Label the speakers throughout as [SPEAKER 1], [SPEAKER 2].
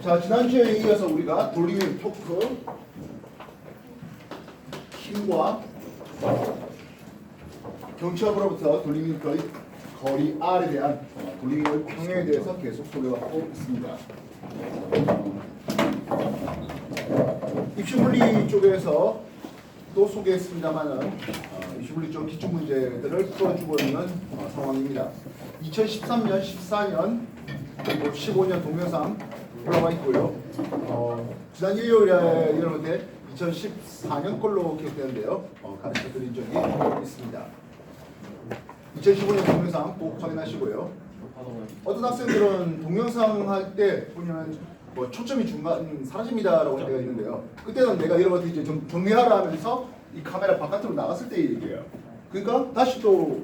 [SPEAKER 1] 자, 지난주에 이어서 우리가 돌리는 토크 힘과 경치압으로부터 돌리는 거리 R에 대한 돌리는 평형에 대해서 계속 소개하고 있습니다. 입시물리 쪽에서 또 소개했습니다만은 입시물리 쪽 기출 문제들을 풀어주고 있는 상황입니다. 2013년, 14년, 그리고 15년 동영상 올라와 있고요. 지난 일요일에 여러분들 2014년 걸로 기억되는데요. 가르쳐 드린 적이 있습니다. 2015년 동영상 꼭 확인하시고요. 어떤 학생들은 동영상 할 때 보면 뭐 초점이 중간 사라집니다라고 할 때가 있는데요. 그때는 내가 여러분한테 이제 좀 정리하라 하면서 이 카메라 바깥으로 나갔을 때 얘기예요. 그러니까 다시 또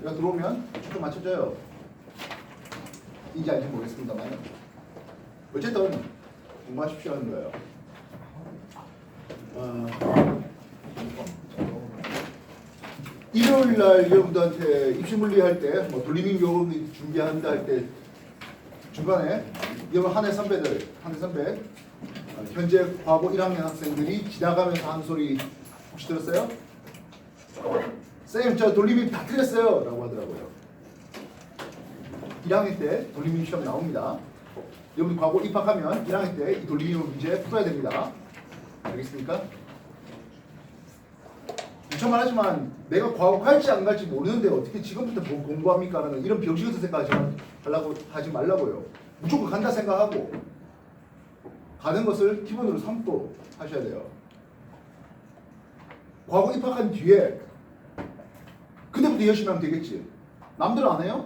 [SPEAKER 1] 내가 들어오면 초점 맞춰져요. 인지 알지 모르겠습니다만 어쨌든 공부하십시오 하는 거예요. 일요일날 여러분들한테 입시물리 할 때 뭐 돌리밍 요금 준비한다 할 때 중간에 여러분 한해 선배 현재 과거 1학년 학생들이 지나가면서 한 소리 혹시 들었어요? 쌤, 저 돌리밍 다 틀렸어요 라고 하더라고요. 1학년 때 돌리밍 시험 나옵니다. 여러분 과거 입학하면 1학년 때 이 돌리밍 문제 풀어야 됩니다. 알겠습니까? 무척 말하지만 내가 과거 갈지 안 갈지 모르는데 어떻게 지금부터 뭐 공부합니까? 라는 이런 병식에서 생각하지 하지 말라고요. 무조건 간다 생각하고 가는 것을 기본으로 삼고 하셔야 돼요. 과거 입학한 뒤에 그때부터 열심히 하면 되겠지. 남들은 안 해요?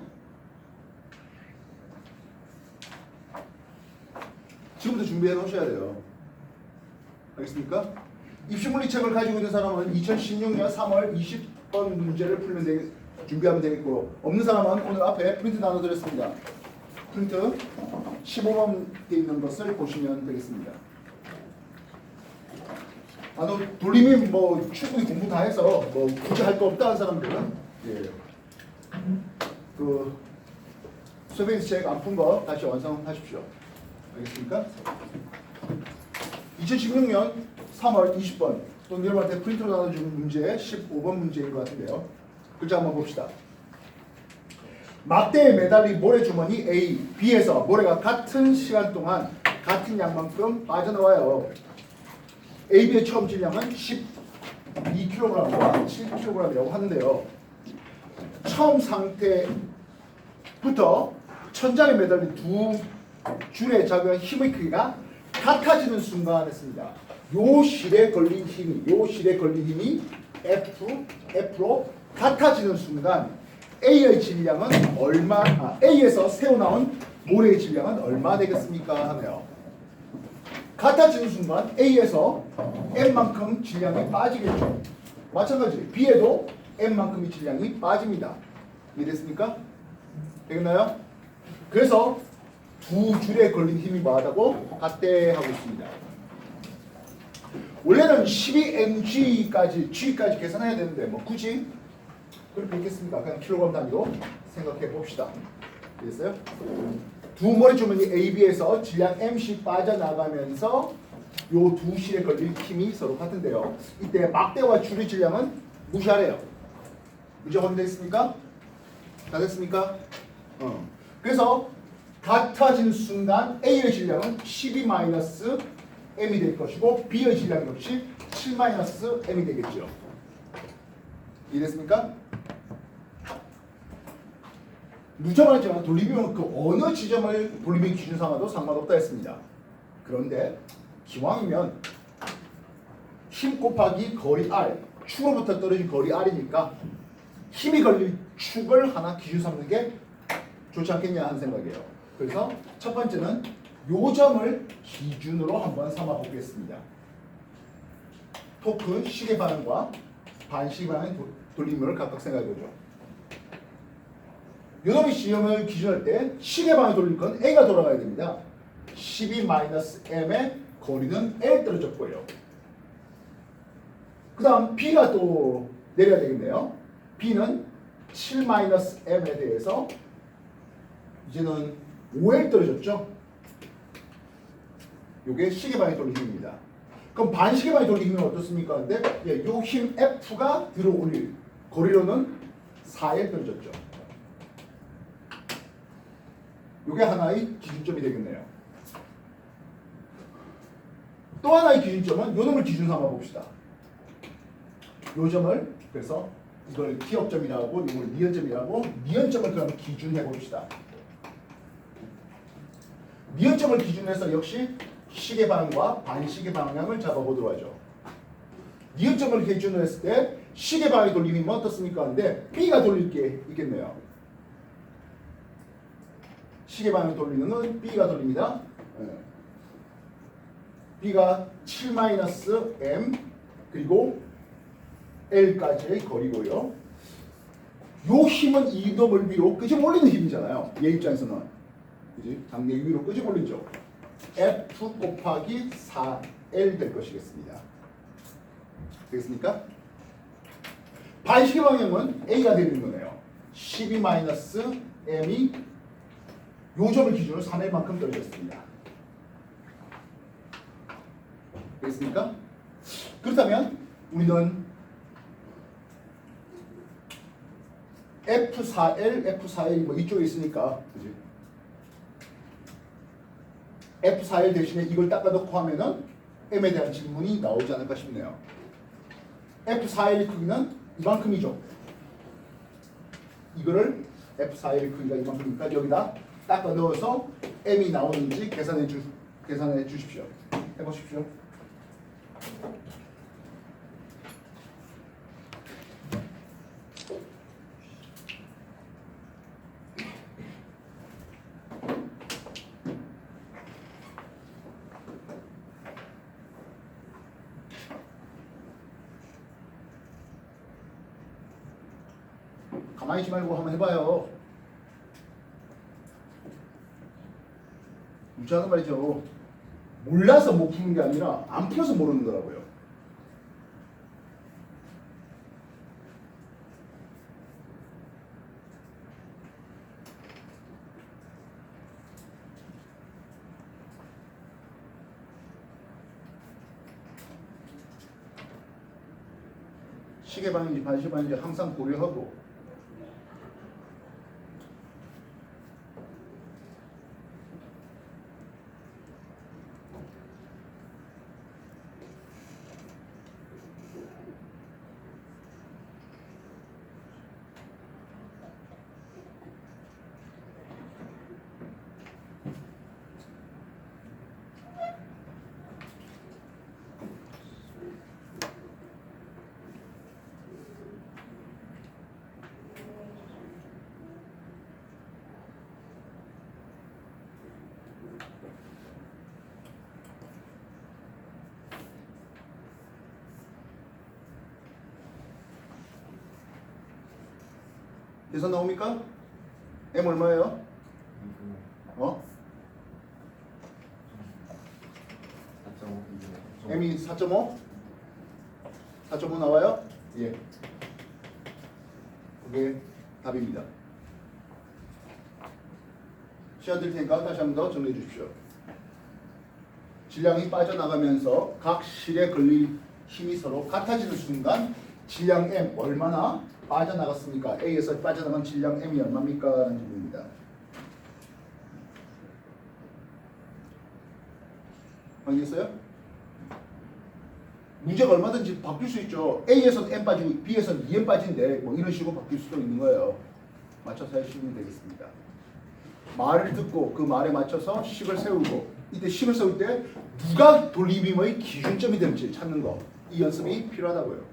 [SPEAKER 1] 지금부터 준비해 놓으셔야 돼요. 알겠습니까? 입시물리 책을 가지고 있는 사람은 2016년 3월 20번 문제를 준비하면 되겠고, 없는 사람은 오늘 앞에 프린트 나눠드렸습니다. 프린트 15번 되어 있는 것을 보시면 되겠습니다. 너 돌림이 뭐 충분히 공부 다 해서 뭐 굳이 할 거 없다 하는 사람들은 그 서베이스 책 안 푼 거 다시 완성하십시오. 알겠습니까? 2016년 3월 20번 또는 여러분한테 프린트로 나눠준 문제 15번 문제인 것 같은데요. 글자 한번 봅시다. 막대에 매달린 모래주머니 A, B에서 모래가 같은 시간 동안 같은 양만큼 빠져나와요. A, B의 처음 질량은 12kg과 7kg이라고 하는데요. 처음 상태부터 천장에 매달린 두 줄에 작용한 힘의 크기가 같아지는 순간 했습니다. 요 실에 걸린 힘이 F로 같아지는 순간 A의 질량은 A에서 새어나온 모래의 질량은 얼마 되겠습니까? 하네요. 같아지는 순간 A에서 M만큼 질량이 빠지겠죠. 마찬가지 B에도 M만큼의 질량이 빠집니다. 이해됐습니까? 되겠나요? 그래서 두 줄에 걸린 힘이 뭐하다고? 같대 하고 있습니다. 원래는 12mg까지 G까지 계산해야 되는데 뭐 굳이 그렇게 있겠습니까? 그냥 킬로그램 단위로 생각해 봅시다. 됐어요? 두 모래주머니 AB에서 질량 M씩 빠져나가면서 요 두 실에 걸린 힘이 서로 같은데요. 이때 막대와 줄의 질량은 무시하래요. 문제 확인되겠습니까? 다 됐습니까? 그래서 같아진 순간 A의 질량은 12-M이 될 것이고 B의 질량 역시 7-M이 되겠죠. 이해됐습니까? 누적하지만 돌리면 그 어느 지점을 돌리면 기준 삼아도 상관없다 했습니다. 그런데 기왕이면 힘 곱하기 거리 R, 축으로부터 떨어진 거리 R이니까 힘이 걸린 축을 하나 기준 삼는 게 좋지 않겠냐 하는 생각이에요. 그래서 첫 번째는 요 점을 기준으로 한번 삼아 보겠습니다. 토크 시계 반응과 반시계 반응 돌림을 각각 생각해 보죠. 요놈의 시험을 기준할 때 시계 반응 돌릴 건 A가 돌아가야 됩니다. 12-M의 거리는 L 떨어졌고요. 그 다음 B가 또 내려야 되겠네요. B는 7-M에 대해서 이제는 5L 떨어졌죠. 요게 시계 방향 돌리는 힘입니다. 그럼 반시계 방향 돌리는 힘은 어떻습니까? 근데 예, 요 힘 F가 들어올릴 거리로는 4L 떨어졌죠. 요게 하나의 기준점이 되겠네요. 또 하나의 기준점은 요 놈을 기준 삼아 봅시다. 요 점을 그래서 이걸 기억점이라고 이걸 니은점이라고 니은점을 그럼 기준해 봅시다. 니은점을 기준해서 역시 시계 방향과 반시계 방향을 잡아보도록 하죠. 니은점을 기준으로 했을 때 시계 방향이 돌리면 뭐 어떻습니까? 근데 B가 돌릴 게 있겠네요. 시계 방향 돌리는 건 B가 돌립니다. B가 7-M 그리고 L까지의 거리고요. 요 힘은 이 놈을 위로 끄집어 올리는 힘이잖아요. 얘 입장에서는. 그지? 당내 위로 끄집어 올리죠. F 곱하기 4L 될 것이겠습니다. 되겠습니까? 반시계 방향은 A가 되는 거네요. 12-M이 요 점을 기준으로 3L만큼 떨어졌습니다. 되겠습니까? 그렇다면 우리는 F4L 뭐 이쪽에 있으니까 그지? F4L 대신에 이걸 닦아놓고 하면은 M에 대한 질문이 나오지 않을까 싶네요. F4L 크기는 이만큼이죠. 이거를 F4L 크기가 이만큼이니까 여기다 닦아 넣어서 M이 나오는지 계산해 주십시오. 해보십시오. 가만히 있지 말고 한번 해봐요. 무지하는 말이죠. 몰라서 못 푸는 게 아니라 안 풀어서 모르는 거라고요. 시계 방향인지 반시계 방향인지 항상 고려하고 계산 나옵니까? M 얼마예요? 어? M이 4.5? 4.5 나와요? 예. 그게 답입니다. 시간 드릴 테니까 다시 한 번 더 정리해 주십시오. 질량이 빠져나가면서 각 실에 걸릴 힘이 서로 같아지는 순간 질량 M 얼마나 빠져나갔습니까? A에서 빠져나간 질량 M이 얼마입니까? 라는 질문입니다. 알겠어요? 문제가 얼마든지 바뀔 수 있죠. A에서는 M 빠지고 B에서는 2M 빠진데 뭐 이런 식으로 바뀔 수도 있는 거예요. 맞춰서 해주시면 되겠습니다. 말을 듣고 그 말에 맞춰서 식을 세우고 이때 식을 세울 때 누가 돌림힘의 기준점이 될지 찾는 거, 이 연습이 필요하다고요.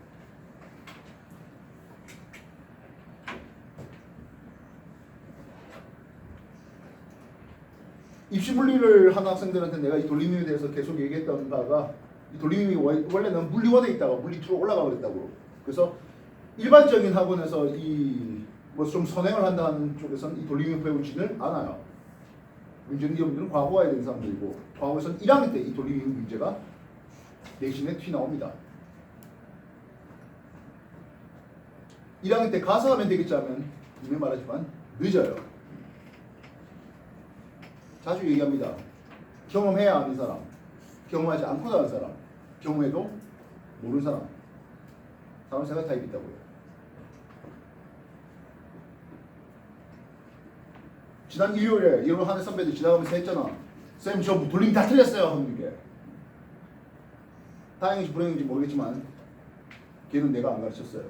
[SPEAKER 1] 입시물리를 하는 학생들한테 내가 이 돌림힘에 대해서 계속 얘기했던 바가 이 돌림힘이 원래는 물리 1에 있다가 물리 2로 올라가 버렸다고. 그래서 일반적인 학원에서 이 뭐 좀 선행을 한다는 쪽에서는 이 돌림힘 배우지는 않아요. 문제는 여러분들은 과거 와야 되는 사람들이고 과거에서는 1학년 때 이 돌림힘 문제가 내신에 튀 나옵니다. 1학년 때 가서 하면 되겠지 하면 분명히 말하지만 늦어요. 자주 얘기합니다. 경험해야 아는 사람. 경험하지 않고 사는 사람, 경우에도 모르는 사람. 사람 세가 타입이 있다고요. 지난 일요일에 여러분 한해 선배들 지나가면서 했잖아. 쌤 저 돌림이 다 틀렸어요. 하는 게. 다행인지 불행인지 모르겠지만 걔는 내가 안 가르쳤어요.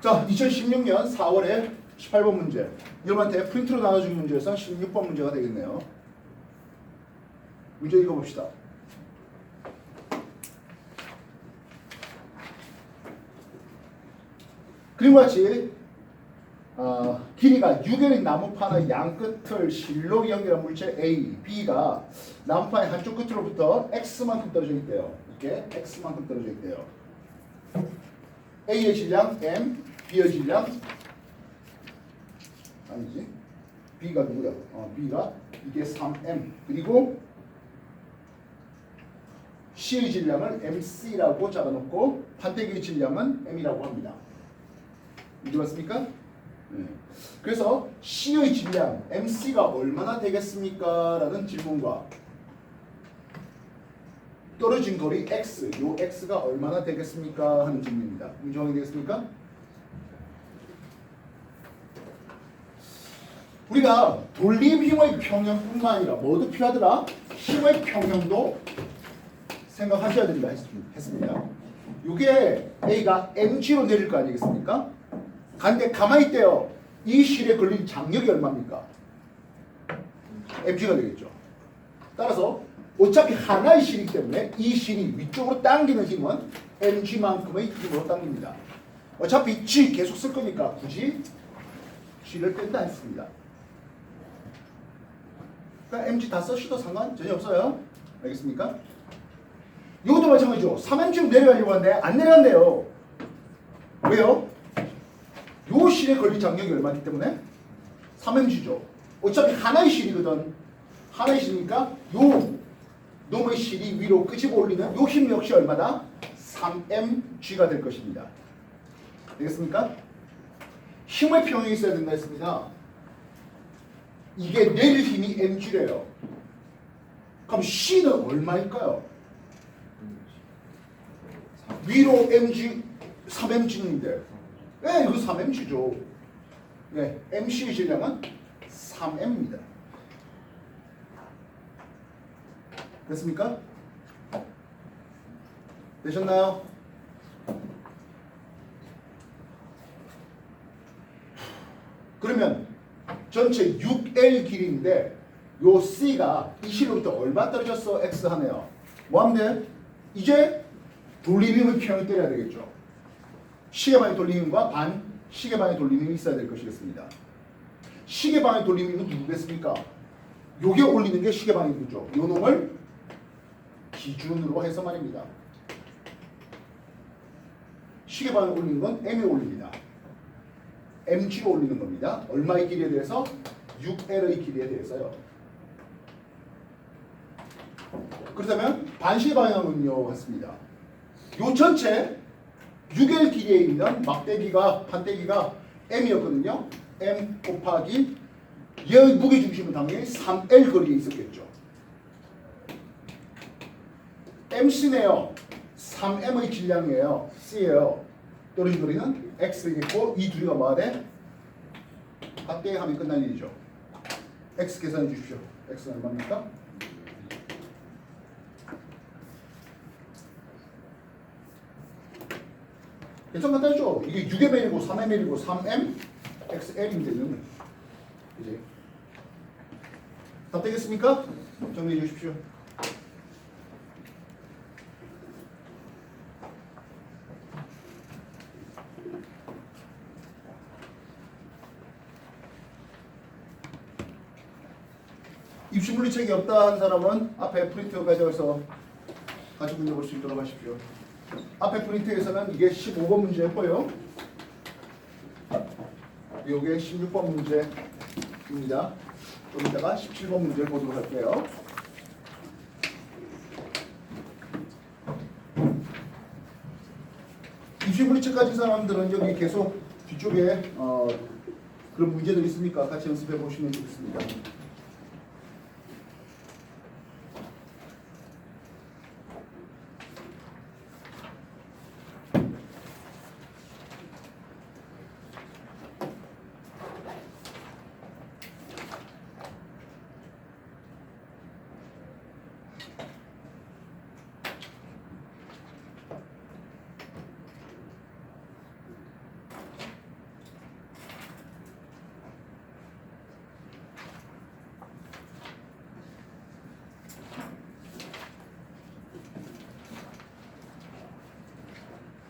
[SPEAKER 1] 자, 2016년 4월에 18번 문제. 여러분한테 프린트로 나눠준 문제에서 16번 문제가 되겠네요. 문제 읽어봅시다. 그림과 같이 길이가 6L인 나무판의 양끝을 실로 연결한 물체 A, B가 나무판의 한쪽 끝으로부터 X만큼 떨어져 있대요. 이렇게 X만큼 떨어져 있대요. A의 질량 M, B의 질량 아니지. B가 누구야? B가 이게 3M. 그리고 C의 질량을 MC라고 잡아놓고 판때기의 질량은 M이라고 합니다. 이해 맞습니까? 네. 그래서 C의 질량 MC가 얼마나 되겠습니까? 라는 질문과 떨어진 거리 X, 요 X가 얼마나 되겠습니까? 하는 질문입니다. 문제 확인되겠습니까? 우리가 돌림 힘의 평형뿐만 아니라 뭐도 필요하더라? 힘의 평형도 생각하셔야 된다 했습니다. 이게 A가 mg로 내릴 거 아니겠습니까? 근데 가만히 있대요. 이 실에 걸린 장력이 얼마입니까? mg가 되겠죠. 따라서 어차피 하나의 실이기 때문에 이 실이 위쪽으로 당기는 힘은 mg만큼의 힘으로 당깁니다. 어차피 g 계속 쓸 거니까 굳이 g를 뺀다 했습니다. 그러니까 mg 다 쓰셔도 상관 전혀 없어요. 알겠습니까? 이것도 마찬가지죠. 3mg로 내려가려고 하는데 안 내려간대요. 왜요? 요 실에 걸린 장력이 얼마이기 때문에 3mg죠. 어차피 하나의 실이거든. 하나의 실이니까 요 놈의 실이 위로 끄집어 올리는 요 힘 역시 얼마다? 3mg가 될 것입니다. 되겠습니까? 힘의 평형이 있어야 된다 했습니다. 이게 내릴 힘이 mg래요. 그럼 C는 얼마일까요? 위로 mg 3mg인데 네, 이거 3mg죠. 네, mc의 질량은 3m입니다. 됐습니까? 되셨나요? 그러면 전체 6L 길이인데 요 C가 이 실로부터 얼마 떨어졌어? X 하네요. 뭐 하면 돼? 이제 돌림힘의 평을 때려야 되겠죠. 시계방의 돌림힘과 시계방의 돌림힘이 있어야 될 것이겠습니다. 시계방의 돌림힘은 누구겠습니까? 요게 올리는 게 시계방의 힘이죠. 요 놈을 기준으로 해서 말입니다. 시계방에 올리는 건 M에 올립니다. mg로 올리는 겁니다. 얼마의 길이에 대해서? 6L의 길이에 대해서요. 그렇다면 반시계 방향은요 했습니다. 요 전체 6L 길이에 있는 막대기가 판때기가 M이었거든요. M 곱하기 얘의 무게중심은 당연히 3L 거리에 있었겠죠. MC네요. 3M의 질량이에요. C예요. 떨어진 거리는 X이겠고 이 둘이가 뭐가 돼? 합계 하면 끝난 일이죠. X 계산해 주십시오. X는 얼마입니까? 계산 간단하죠? 이게 6m이고 3m이고 3m XL이면 되는 이제 답 되겠습니까? 정리해 주십시오. 입시물리책이 없다 한 사람은 앞에 프린트 가져가서 같이 문제 볼 수 있도록 하십시오. 앞에 프린트에서는 이게 15번 문제였고요. 이게 16번 문제입니다. 좀 이따가 17번 문제를 보도록 할게요. 입시 물리책 가진 사람들은 여기 계속 뒤쪽에 그런 문제들 있으니까 같이 연습해 보시면 좋겠습니다.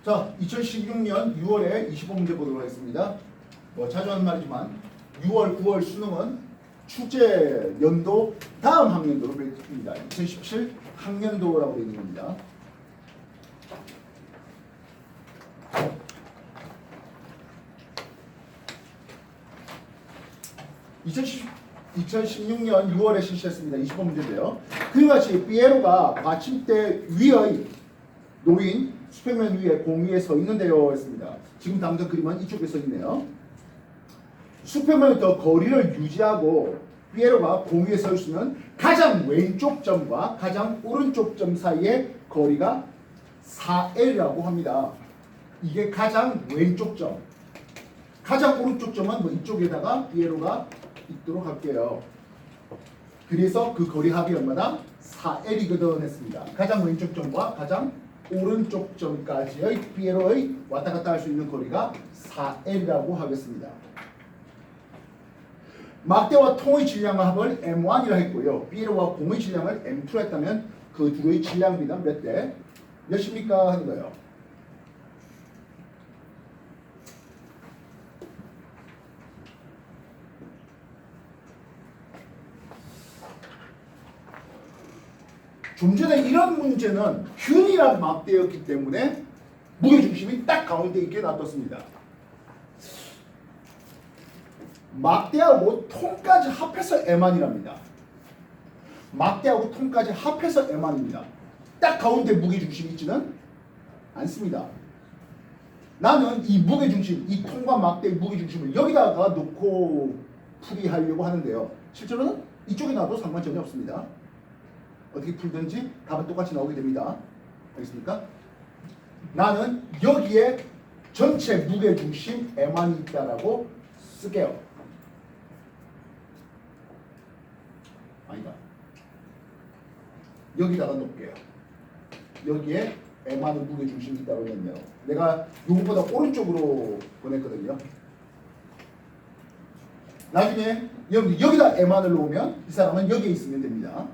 [SPEAKER 1] 자, 2016년 6월에 25문제 보도록 하겠습니다. 자주 하는 말이지만 6월, 9월 수능은 출제 연도 다음 학년도로 배치됩니다. 2017 학년도라고 되어 있는 겁니다. (2016년 6월에 실시했습니다. 25문제인데요. 그와 같이 피에로가 받침대 위의 노인 수평면 위에 공위에 서 있는데요 했습니다. 지금 당장 그림은 이쪽에 서 있네요. 수평면부터 거리를 유지하고 피에로가 공위에 서 있으면 가장 왼쪽 점과 가장 오른쪽 점 사이의 거리가 4L이라고 합니다. 이게 가장 왼쪽 점. 가장 오른쪽 점은 이쪽에다가 피에로가 있도록 할게요. 그래서 그 거리 합이 얼마다? 4L이거든 했습니다. 가장 왼쪽 점과 가장 오른쪽 점까지의 피에로의 왔다 갔다 할 수 있는 거리가 4L이라고 하겠습니다. 막대와 통의 질량의 합을 M1이라 했고요. 피에로와 공의 질량을 M2라 했다면 그 둘의 질량비는 몇 대? 몇입니까? 하는 거예요. 좀 전에 이런 문제는 균일한 막대였기 때문에 무게중심이 딱 가운데 있게 놔뒀습니다. 막대하고 통까지 합해서 M안이랍니다. 막대하고 통까지 합해서 M안입니다. 딱 가운데 무게중심이 있지는 않습니다. 나는 이 무게중심, 이 통과 막대의 무게중심을 여기다가 놓고 풀이하려고 하는데요. 실제로는 이쪽에 놔도 상관 전혀 없습니다. 어떻게 풀든지 답은 똑같이 나오게 됩니다. 알겠습니까? 나는 여기에 전체 무게중심 M안이 있다라고 쓸게요. 아니다. 여기다가 놓을게요. 여기에 M안의 무게중심이 있다고 했네요. 내가 요거보다 오른쪽으로 보냈거든요. 나중에 여기다 M안을 놓으면 이 사람은 여기에 있으면 됩니다.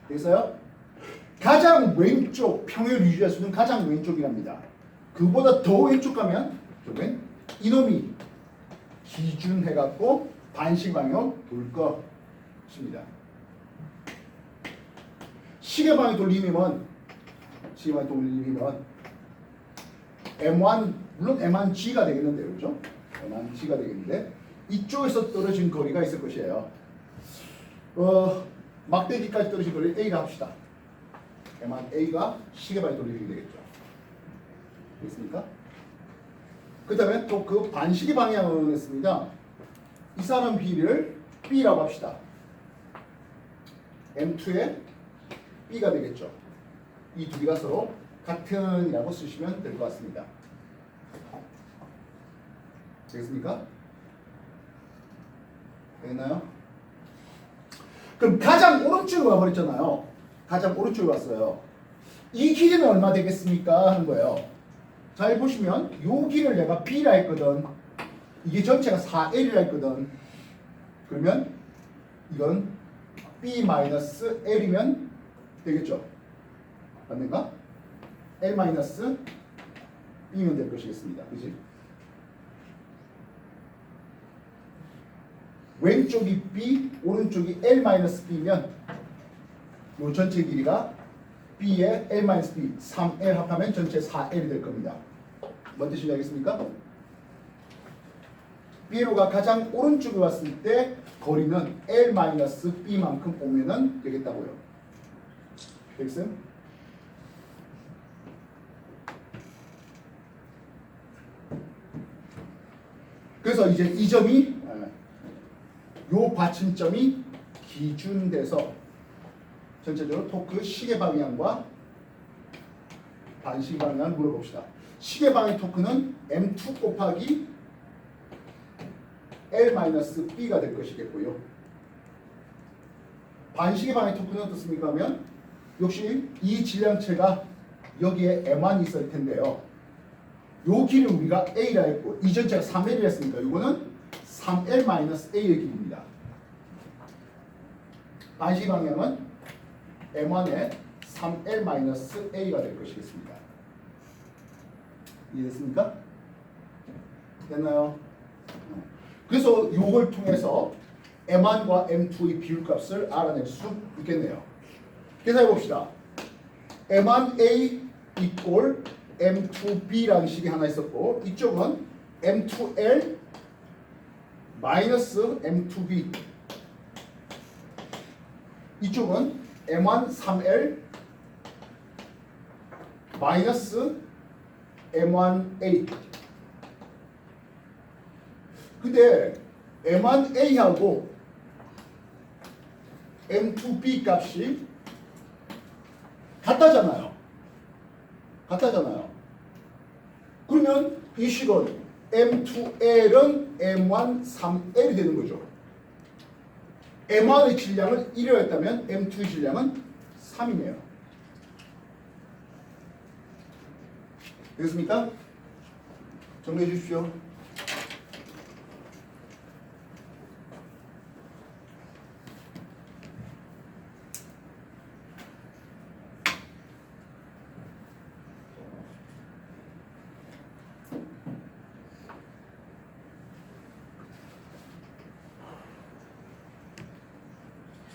[SPEAKER 1] 그래서요. 가장 왼쪽 평을 유지할 수 있는 가장 왼쪽이랍니다. 그보다 더 왼쪽 가면 결국엔 이놈이 기준해갖고 반시 방향 돌 것입니다. 시계방향 돌리면 M1 물론 M1G가 되겠는데요, 그렇죠? M1G가 되겠는데 이쪽에서 떨어진 거리가 있을 것이에요. 막대기까지 떨어진 거리를 A가 합시다. M1A가 시계방향 돌리게 되겠죠. 됐습니까? 그 다음에 또 그 반시계 방향은 했습니다. 이 사람 B를 B라고 합시다. M2에 B가 되겠죠. 이 두 개가 서로 같은이라고 쓰시면 될 것 같습니다. 되겠습니까? 되겠나요? 그럼 가장 오른쪽으로 와버렸잖아요. 가장 오른쪽으로 왔어요. 이 길이는 얼마 되겠습니까? 하는 거예요. 잘 보시면 이 길을 내가 B라 했거든. 이게 전체가 4L이라 했거든. 그러면 이건 B-L이면 되겠죠. 맞는가? L-B면 될 것이겠습니다. 그치? 왼쪽이 B, 오른쪽이 L-B면 이 전체 길이가 B에 L-B, 3L 합하면 전체 4L이 될 겁니다. 뭔 뜻인지 알겠습니까? B로가 가장 오른쪽에 왔을 때 거리는 L-B만큼 오면은 되겠다고요. 되겠어요? 그래서 이제 이 점이 요 받침점이 기준돼서 전체적으로 토크 시계 방향과 반시계 방향을 물어봅시다. 시계 방향 토크는 M2 곱하기 L-B가 될 것이겠고요. 반시계 방향 토크는 어떻습니까 하면 역시 이 질량체가 여기에 M1이 있을 텐데요. 요 길을 우리가 A라 했고 이 전체가 3L이라 했으니까 이거는 3L-A의 길입니다. 반시계 방향은 M1의 3L-A가 될 것이겠습니다. 이해됐습니까? 됐나요? 그래서 이걸 통해서 M1과 M2의 비율값을 알아낼 수 있겠네요. 계산해 봅시다. M1A 이꼴 M2B라는 식이 하나 있었고 이쪽은 M2L 마이너스 M2B 이쪽은 M1 3L 마이너스 M1A 근데 M1A하고 M2B 값이 같다잖아요. 그러면 이 식은 M2L은 M1 3L이 되는 거죠. M1의 질량은 1이었다면 M2의 질량은 3이네요. 되겠습니까? 정리해 주십시오.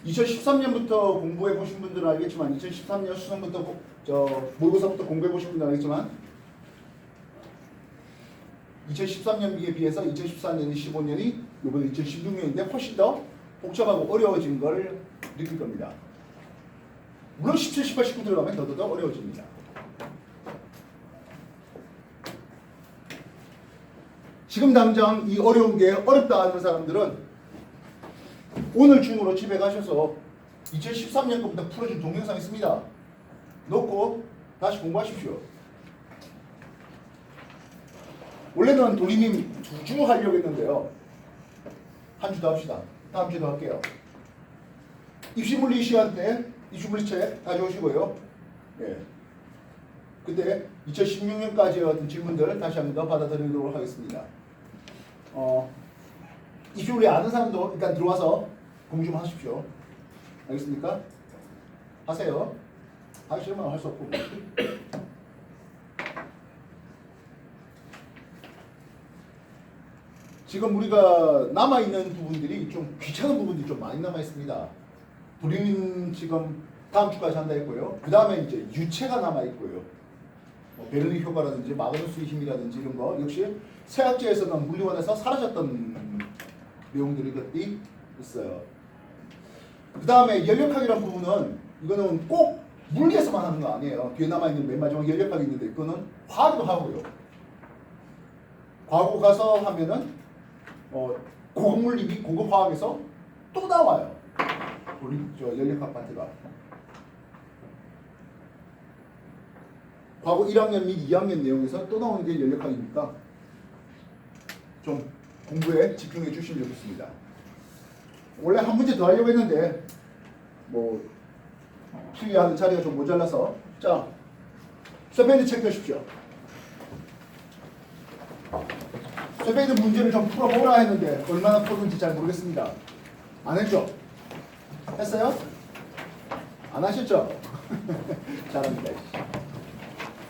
[SPEAKER 1] (2013년부터) 공부해 보신 분들은 알겠지만 2013년 수능부터 모의고사부터 공부해 보신 분들은 알겠지만 2013년에 비해서 2014년이 15년이 이번에 2016년인데 훨씬 더 복잡하고 어려워진 걸 느낄 겁니다. 물론 17, 18, 19 들어가면 더더 어려워집니다. 지금 당장 이 어려운 게 어렵다 하는 사람들은 오늘 중으로 집에 가셔서 2013년 것부터 풀어준 동영상 있습니다. 놓고 다시 공부하십시오. 원래는 도리님 2주 하려고 했는데요. 한 주 더 합시다. 다음 주도 할게요. 입시물리 시간 때 입시물리책 가져오시고요. 예. 그때 2016년까지 어떤 질문들 다시 한 번 더 받아드리도록 하겠습니다. 입시물리 아는 사람도 일단 들어와서 공부 좀 하십시오. 알겠습니까? 하세요. 하기 싫으면 할 수 없고. 지금 우리가 남아있는 부분들이 좀 귀찮은 부분들이 좀 많이 남아있습니다. 도리는 지금 다음 주까지 한다 했고요. 그 다음에 이제 유체가 남아있고요. 베르니 효과라든지 마그누스의 힘이라든지 이런 거 역시 세학제에서는 물리원에서 사라졌던 내용들이 있어요. 그 다음에 연력학이라는 부분은 이거는 꼭 물리에서만 하는 거 아니에요. 뒤에 남아있는 맨 마지막 연력학이 있는데 그거는 화학도 하고요. 과거 가서 하면은 고급 물리비 고급 화학에서 또 나와요. 연력학 파트가. 과거 1학년 및 2학년 내용에서 또 나오는 게 연력학이니까 좀 공부에 집중해 주시면 좋겠습니다. 원래 한 문제 더 하려고 했는데 풀이하는 자리가 좀 모자라서 자, 쇠페이드 체크하십시오. 쇠페이드 문제를 좀 풀어보라 했는데 얼마나 풀었는지 잘 모르겠습니다. 안 했죠? 했어요? 안 하셨죠? 잘합니다.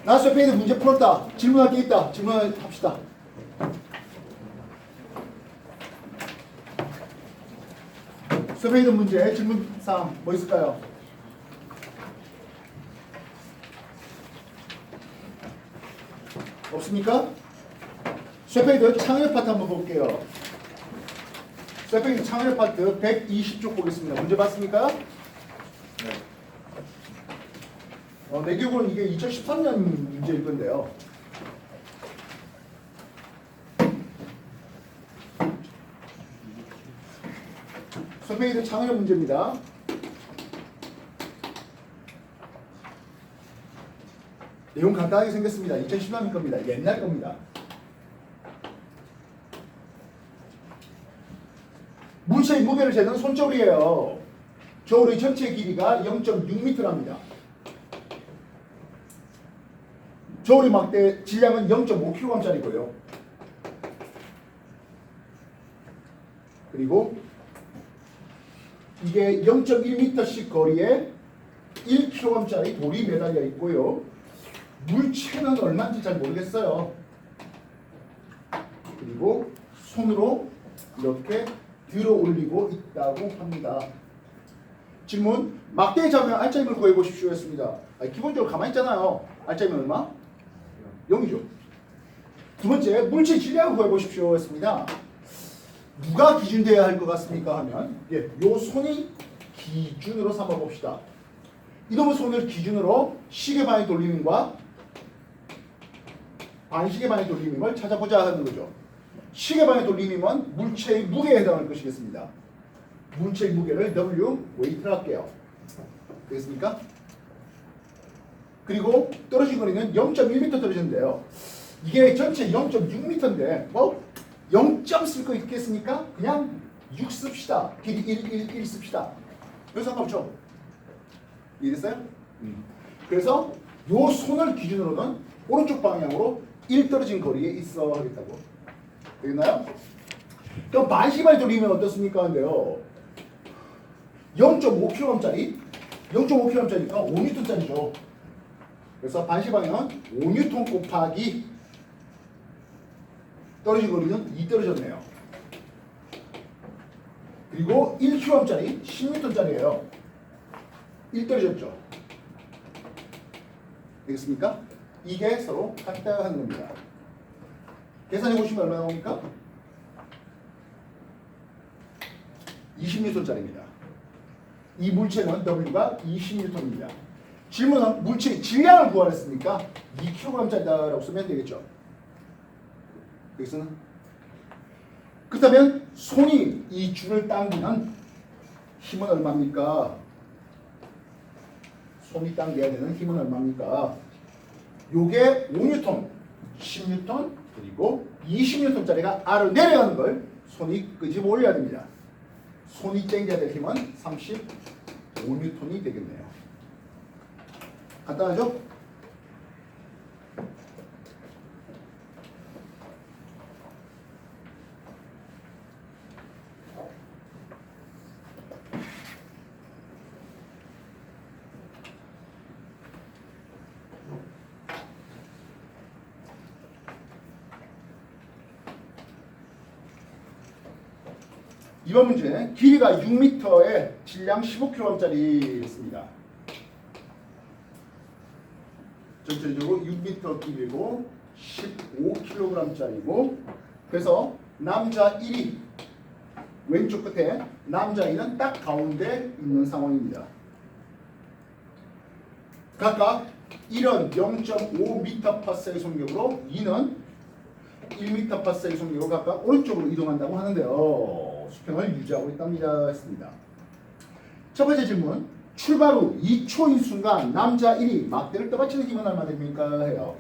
[SPEAKER 1] 나 쇠페이드 문제 풀었다. 질문할 게 있다. 질문합시다. 쇠페이드 문제 질문사항 뭐 있을까요? 없습니까? 쇠페이드 창의력 파트 한번 볼게요. 쇠페이드 창의력 파트 120쪽 보겠습니다. 문제 봤습니까? 네. 내 기억으로는 이게 2013년 문제일 건데요. 오토페이드 창의력 문제입니다. 내용 간단하게 생겼습니다. 2013년 겁니다. 옛날 겁니다. 물체의 무게를 재는 손저울이에요. 저울의 전체 길이가 0.6m랍니다. 저울의 막대 질량은 0.5kg짜리고요. 그리고 이게 0.1m씩 거리에 1kg짜리 돌이 매달려 있고요. 물체는 얼마인지 잘 모르겠어요. 그리고 손으로 이렇게 들어 올리고 있다고 합니다. 질문: 막대에 잡으면 알짜임을 구해보십시오 했습니다. 기본적으로 가만히 있잖아요. 알짜임은 얼마? 0이죠. 두 번째, 물체 질량을 구해보십시오 했습니다. 누가 기준되어야 할 것 같습니까? 하면 요 손이 기준으로 삼아봅시다. 이놈의 손을 기준으로 시계 방향 돌림과 반시계 방향 돌림을 찾아보자 하는 거죠. 시계 방향 돌림이면 물체의 무게에 해당할 것이겠습니다. 물체의 무게를 W 웨이트를 할게요. 되겠습니까? 그리고 떨어진 거리는 0.1m 떨어졌는데요. 이게 전체 0.6m인데 뭐 0점 쓸 거 있겠습니까? 그냥 6 씁시다. 길이 1 씁시다. 그래서 상관없죠. 이해됐어요? 그래서 요 손을 기준으로는 오른쪽 방향으로 1 떨어진 거리에 있어 하겠다고. 되겠나요? 그럼 반시계방에 돌리면 어떻습니까? 근데요. 0.5kg짜리 0.5kg짜리니까 5N짜리죠. 그래서 반시방향은 5N 곱하기 떨어진 거리는 2 떨어졌네요. 그리고 1kg짜리 10N짜리예요. 1 떨어졌죠. 되겠습니까? 이게 서로 같다 하는 겁니다. 계산해 보시면 얼마 나옵니까? 20N짜리입니다. 이 물체는 W가 20N입니다. 질문은 물체의 질량을 구하랬으니까 2kg짜리다라고 쓰면 되겠죠. 여기서는 그렇다면 손이 이 줄을 당기는 힘은 얼마입니까? 손이 당겨야 되는 힘은 얼마입니까? 요게 5N, 10N, 그리고 20N짜리가 아래로 내려가는 걸 손이 끄집어 올려야 됩니다. 손이 당겨야 될 힘은 35N이 되겠네요. 간단하죠? 이번 문제 길이가 6m에 질량 15kg짜리였습니다. 전체적으로 6m 길이고 15kg짜리고 그래서 남자 1이 왼쪽 끝에 남자 2는 딱 가운데 있는 상황입니다. 각각 1은 0.5m/s의 속력으로 2는 1m/s의 속력으로 각각 오른쪽으로 이동한다고 하는데요. 수평을 유지하고 있답니다. 했습니다. 첫 번째 질문. 출발 후 2초인 순간 남자 1이 막대를 떠받치는 힘은 얼마 됩니까? 해요.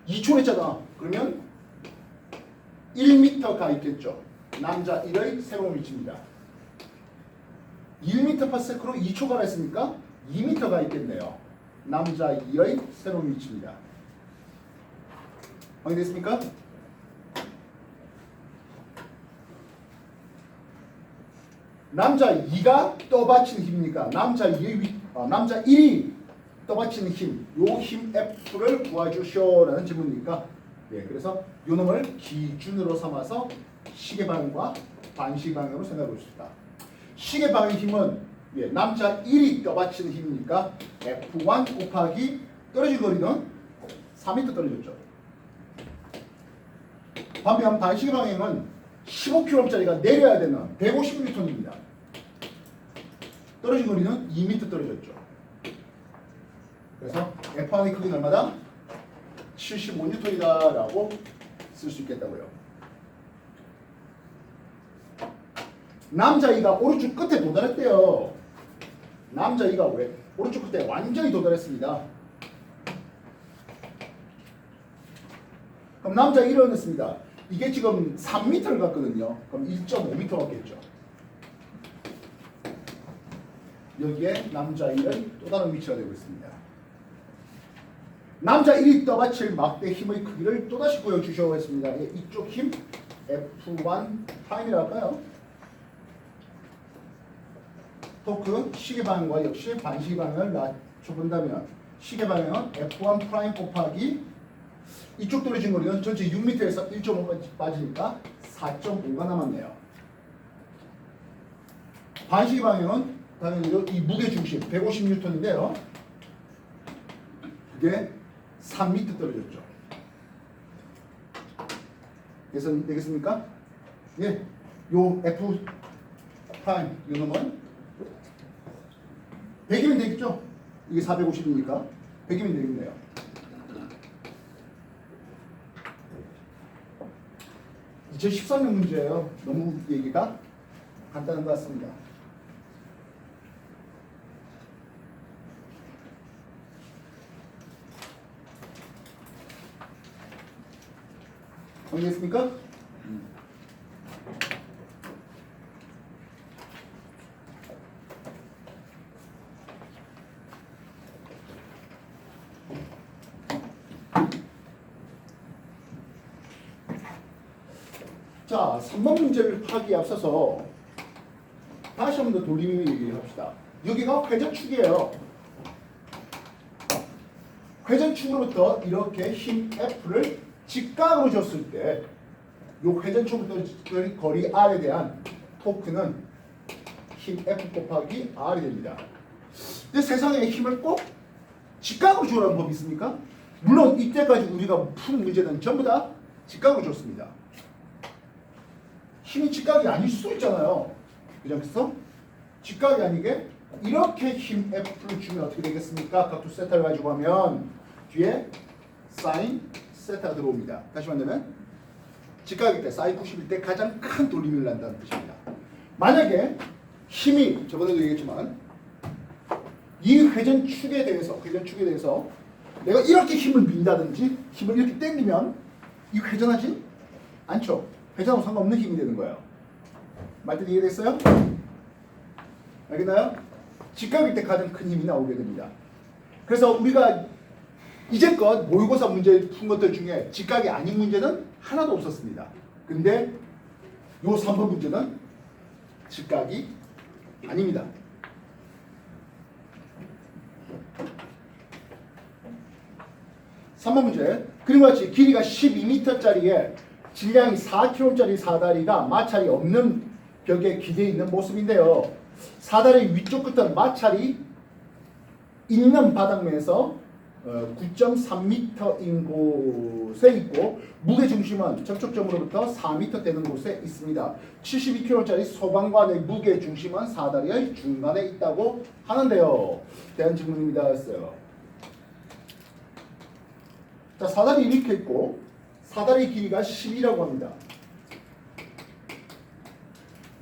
[SPEAKER 1] 2초 했잖아. 그러면 1m가 있겠죠. 남자 1의 새로운 위치입니다. 1m/s로 2초가 했으니까 2m가 있겠네요. 남자 2의 새로운 위치입니다. 확인됐습니까? 남자 2가 떠받치는 힘이니까 남자 1이 떠받치는 힘, 요 힘 F를 구해주시오라는 질문이니까 그래서 요 놈을 기준으로 삼아서 시계 방향과 반시계 방향으로 생각해 봅시다. 시계 방향 힘은 남자 1이 떠받치는 힘이니까 F1 곱하기 떨어진 거리는 4m 떨어졌죠. 반면 반시계 방향은 15kg짜리가 내려야 되는 150N입니다. 떨어진 거리는 2m 떨어졌죠. 그래서 F1의 크기는 얼마다? 75N이다 라고 쓸 수 있겠다고요. 남자아이가 오른쪽 끝에 도달했대요. 남자아이가 왜? 오른쪽 끝에 완전히 도달했습니다. 그럼 남자 1을 얻었습니다. 이게 지금 3m를 갔거든요. 그럼 1.5m 갔겠죠. 여기에 남자 1은 또 다른 위치가 되고 있습니다. 남자 1이 떠받칠 막대 힘의 크기를 또다시 보여주셔야 했습니다. 이쪽 힘 F1 프라임이라 할까요? 토크 시계 방향과 역시 반시계 방향을 낮춰본다면 시계 방향은 F1 프라임 곱하기 이쪽 떨어진 거리는 전체 6m에서 1.5까지 빠지니까 4.5가 남았네요. 반시계 방향은 당연히 이 무게 중심 150N인데요. 그게 3m 떨어졌죠. 그래서 되겠습니까? 예, 요 F 프라임 요 놈은 100이면 되겠죠? 이게 450이니까 100이면 되겠네요. (2013년) 문제예요. 너무 얘기가 간단한 것 같습니다. 정리했습니까? 자, 3번 문제를 하기에 앞서서 다시 한 번 더 돌림을 얘기합시다. 여기가 회전축이에요. 회전축으로부터 이렇게 힘 F를 직각으로 줬을 때 이 회전축부터 거리 R에 대한 토크는 힘 F 곱하기 R이 됩니다. 근데 세상에 힘을 꼭 직각으로 주라는 법이 있습니까? 물론 이때까지 우리가 푼 문제는 전부 다 직각으로 줬습니다. 힘이 직각이 아닐 수 있잖아요. 그죠? 직각이 아니게 이렇게 힘 F를 주면 어떻게 되겠습니까? 각도 세타를 가지고 하면 뒤에 사인 세타가 들어옵니다. 다시 말하면 직각일 때 사인 90일 때 가장 큰 돌림을 난다는 뜻입니다. 만약에 힘이 저번에도 얘기했지만 이 회전축에 대해서 내가 이렇게 힘을 민다든지 힘을 이렇게 당기면 이 회전하지 않죠. 회전하고 상관없는 힘이 되는 거예요. 말뜻 이해됐어요? 알겠나요? 직각일 때 가장 큰 힘이 나오게 됩니다. 그래서 우리가 이제껏 모의고사 문제 푼 것들 중에 직각이 아닌 문제는 하나도 없었습니다. 근데 요 3번 문제는 직각이 아닙니다. (3번) 문제. 그림과 같이 길이가 12m짜리에 질량이 4kg짜리 사다리가 마찰이 없는 벽에 기대어 있는 모습인데요. 사다리 위쪽 끝은 마찰이 있는 바닥면에서 9.3m인 곳에 있고 무게중심은 접촉점으로부터 4m 되는 곳에 있습니다. 72kg짜리 소방관의 무게중심은 사다리의 중간에 있다고 하는데요. 대한 질문입니다. 했어요. 자, 사다리 이렇게 있고 사다리 길이가 10이라고 합니다.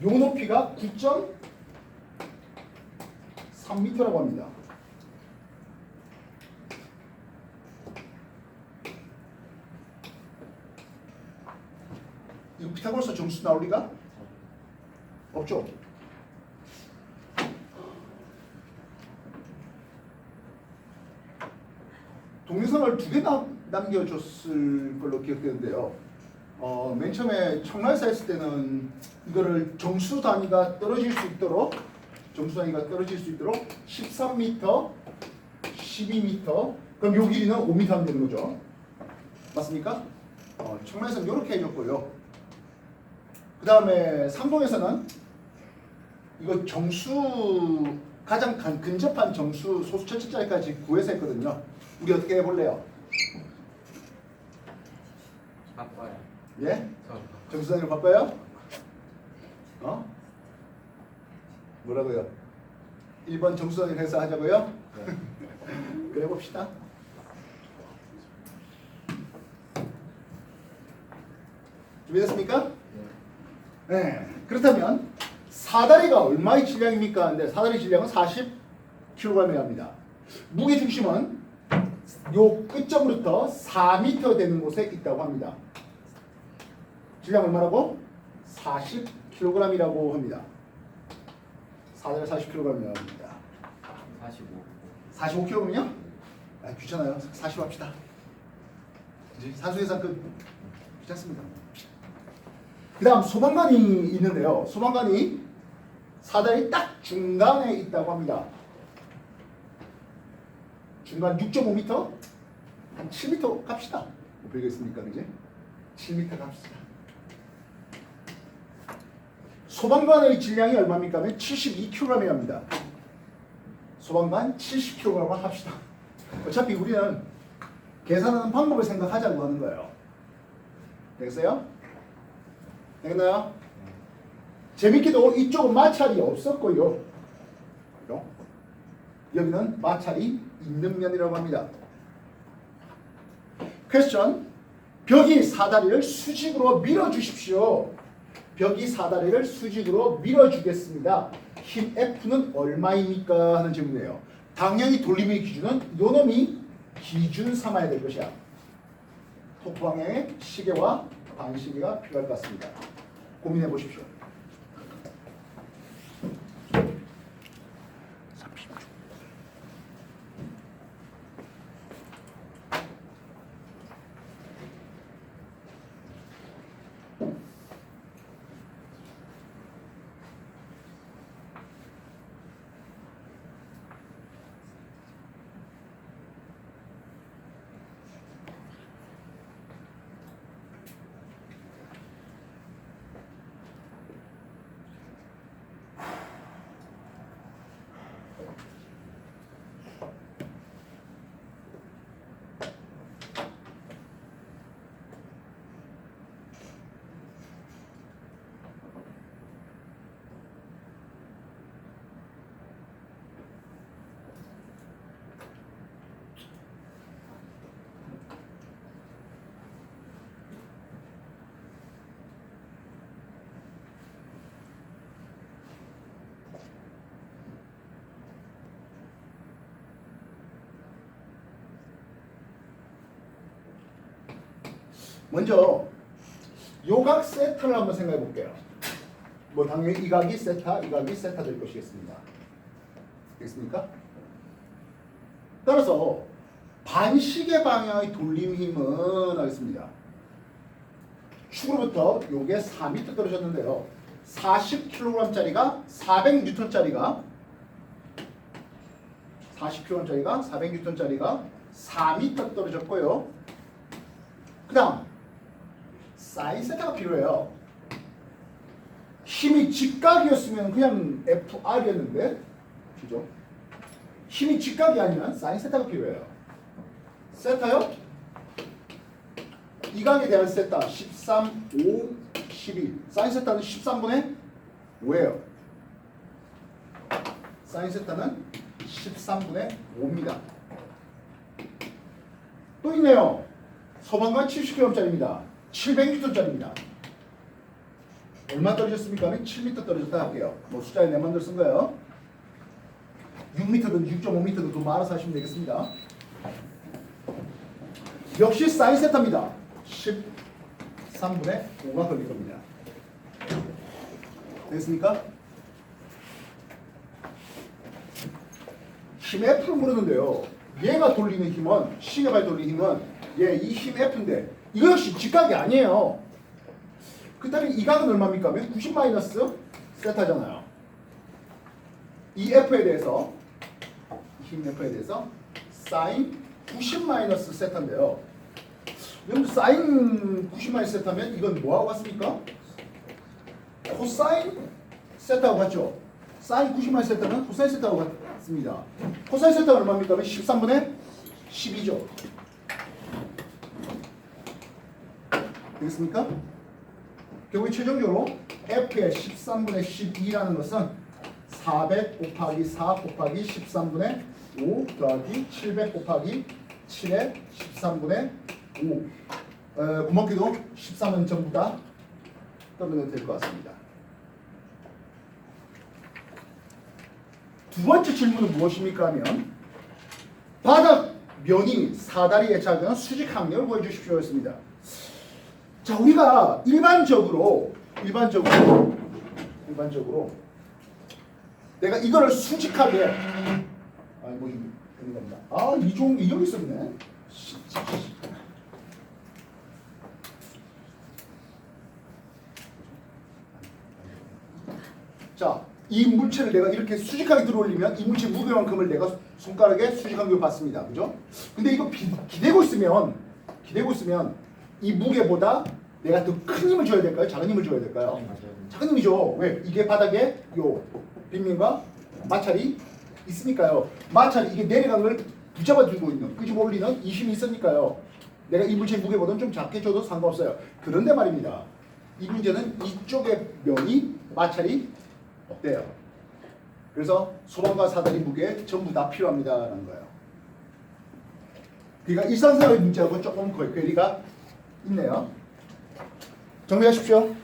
[SPEAKER 1] 요 높이가 9.3m라고 합니다. 이거 피타고라스 정수 나올 리가 없죠. 동영상을 2개 남겨줬을 걸로 기억되는데요. 맨 처음에 청라에서 했을 때는 이거를 정수 단위가 떨어질 수 있도록 13m, 12m, 그럼 요 길이는 5m 하면 되는 거죠. 맞습니까? 청라에서는 이렇게 해줬고요. 그 다음에 상동에서는 이거 정수 가장 근접한 정수 소수 철칙자리까지 구해서 했거든요. 우리 어떻게 해볼래요?
[SPEAKER 2] 바빠요.
[SPEAKER 1] 예? 정수 단위로 바꿔요? 뭐라고요? 1번 정수 단위로 해서 하자고요?
[SPEAKER 2] 네.
[SPEAKER 1] 그래 봅시다. 준비됐습니까? 네. 그렇다면 사다리가 얼마의 질량입니까? 근데 사다리 질량은 40kg이라 합니다. 무게 중심은 요 끝점부터 4m 되는 곳에 있다고 합니다. 질량 얼마라고? 40kg이라고 합니다. 사다리 40kg이라고 합니다. 45kg면요? 아, 귀찮아요. 40 합시다. 이제 산수계산 끝. 귀찮습니다. 그 다음 소방관이 있는데요. 소방관이 사다리 딱 중간에 있다고 합니다. 중간 6.5m? 한 7m 갑시다. 뭐 별겠습니까? 그지? 7m 갑시다. 소방관의 질량이 얼마입니까? 하면 72kg이라 합니다. 소방관 70kg 합시다. 어차피 우리는 계산하는 방법을 생각하자고 하는 거예요. 되겠어요? 되겠나요? 재밌게도 이쪽은 마찰이 없었고요. 여기는 마찰이 있는 면이라고 합니다. 퀘스천. 벽이 사다리를 수직으로 밀어주십시오. 벽이 사다리를 수직으로 밀어주겠습니다. 힘 F는 얼마입니까? 하는 질문이에요. 당연히 돌림의 기준은 요놈이 기준 삼아야 될 것이야. 토크 방향의 시계와 반시계가 필요할 것 같습니다. 고민해 보십시오. 먼저 요각 세타를 한번 생각해 볼게요. 뭐 당연히 이 각이 세타, 이 각이 세타 될 것이겠습니다. 되겠습니까? 따라서 반시계 방향의 돌림 힘은 하겠습니다. 축으로부터 요게 4m 떨어졌는데요. 40kg짜리가 400N짜리가 40kg짜리가 400N짜리가 4m 떨어졌고요. 그 다음 사인 세타가 필요해요. 힘이 직각이었으면 그냥 FR이었는데 그죠? 힘이 직각이 아니면 사인 세타가 필요해요. 세타요? 이 각에 대한 세타 13, 5, 12. 사인 세타는 13분의 5예요. 사인 세타는 13분의 5입니다. 또 있네요. 소방관 70kg짜리입니다. 700N짜리입니다. 얼마 떨어졌습니까? 7m 떨어졌다 할게요. 뭐 숫자에 내 맘대로 쓴 거예요. 6m든 6.5m든 좀 알아서 하시면 되겠습니다. 역시 사인 세타입니다. 13분의 5가 걸릴 겁니다. 되겠습니까? 힘 F를 물었는데요. 얘가 돌리는 힘은, 시계가 돌리는 힘은 이 힘 F인데 이거 역시 직각이 아니에요. 그 다음에 이 각은 얼마입니까? 90 마이너스 세타잖아요. 이 F에 대해서 힘 F에 대해서 사인 90 마이너스 세타인데요. 여러분 사인 90 마이너스 세타면 이건 뭐하고 같습니까? 코사인 세타하고 같죠? 사인 90 마이너스 세타는 코사인 세타하고 같습니다. 코사인 세타가 얼마입니까? 13분의 12죠. 되겠습니까? 결국 최종적으로 F의 13분의 12라는 것은 400 곱하기 4 곱하기 13분의 5 더하기 700 곱하기 7의 13분의 5 고맙게도 13은 전부 다 떨어내도 될 것 같습니다. 두 번째 질문은 무엇입니까 하면 바닥 면이 사다리에 작은 수직 항력을 구해주십시오였습니다. 자, 우리가 일반적으로 내가 이거를 수직하게 이종이 있었네. 자, 이 물체를 내가 이렇게 수직하게 들어올리면 이 물체 무게만큼을 내가 손가락에 수직한 걸 받습니다. 그죠? 근데 이거 기대고 있으면 이 무게보다 내가 더 큰 힘을 줘야 될까요? 작은 힘을 줘야 될까요?
[SPEAKER 2] 네, 맞아요.
[SPEAKER 1] 작은 힘이죠. 왜? 이게 바닥에 요 빗면과 마찰이 있으니까요. 마찰이 이게 내려간 걸 붙잡아 들고 있는, 끄집어 올리는 이 힘이 있으니까요. 내가 이 물체의 무게보다는 좀 작게 줘도 상관없어요. 그런데 말입니다. 이 문제는 이쪽의 면이 마찰이 없대요. 그래서 소방과 사다리 무게 전부 다 필요합니다라는 거예요. 그러니까 일상생활의 문제하고 조금 거리가 있네요. 정리하십시오.